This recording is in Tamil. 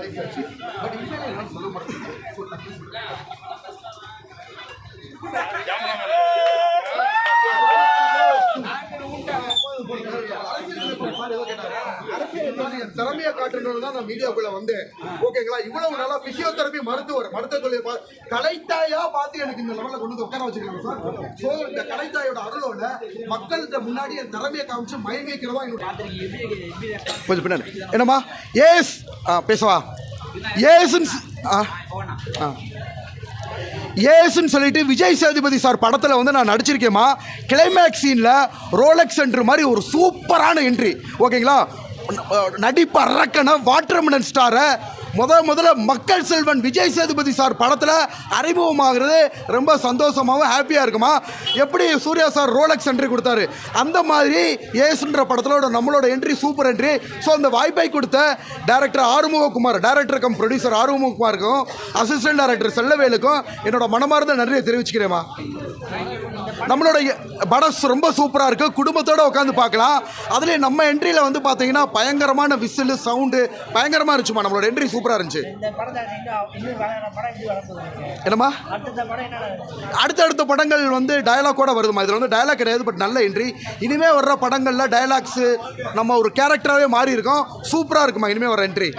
கடைசியாச்சு. பட் இனிமேல் என்னால் சொல்ல மாட்டேன். திறமையை காட்டுறது தான் நான் மீடியாக்குள்ள வந்தேன். ஓகேங்களா? இவ்வளவு நாளா பிசியோதெரபி மருத்துவ தொழில் கலைத்தாயா பார்த்து எனக்கு இந்த லெவலில் கொண்டு வந்து உட்கார வச்சிருக்காங்க சார். ஸோ இந்த கலைத்தாயோட அருளோட மக்கள்கிட்ட முன்னாடி என் திறமையை காமிச்சு மயங்கி வைக்கிறதா கொஞ்சம் பின்னாடி என்னம்மா ஏஸ் பேசவா ஏசுன்னு சொல்லிட்டு விஜய் சேதுபதி சார் படத்தில் வந்து நான் நடிச்சிருக்கேம்மா. கிளைமேக்ஸ் சீனில் ரோலெக்ஸ் என்ட்ரி மாதிரி ஒரு சூப்பரான என்ட்ரி. ஓகேங்களா? நடிப்பு அரக்கன வாட்டர்மெலன் ஸ்டாரை முதல்ல மக்கள் செல்வன் விஜய் சேதுபதி சார் படத்தில் அறிமுகமாகிறது ரொம்ப சந்தோஷமாகவும் ஹாப்பியாக இருக்குமா. எப்படி சூர்யா சார் ரோலெக்ஸ் என்ட்ரி கொடுத்தாரு அந்த மாதிரி ஏசுன்ற படத்தில் நம்மளோட என்ட்ரி சூப்பர் என்ட்ரி. ஸோ அந்த வாய்ப்பை கொடுத்த director Arumugakumar, director cum producer ஆறுமுககுமாருக்கும் அசிஸ்டன்ட் டைரக்டர் செல்லவேலுக்கும் என்னோட மனமார்ந்த நன்றியை தெரிவிச்சுக்கிறேம்மா. நம்மளோட படம் ரொம்ப சூப்பராக இருக்குது. குடும்பத்தோடு உட்காந்து பார்க்கலாம். அதுலேயும் நம்ம என்ட்ரியில் வந்து பார்த்தீங்கன்னா பயங்கரமான விசில் சவுண்டு பயங்கரமாக இருந்துச்சுமா. நம்மளோட என்ட்ரி சூப்பராக இருந்துச்சு. என்னம்மா அடுத்தடுத்த படங்கள் வந்து டயலாக்கோட வருதுமா. இதில் வந்து டயலாக் கிடையாது, பட் நல்ல என்ட்ரி. இனிமேல் வர்ற படங்களில் டயலாக்ஸு நம்ம ஒரு கேரக்டராகவே மாறி இருக்கோம். சூப்பராக இருக்குமா இனிமேல் வர என்ட்ரி.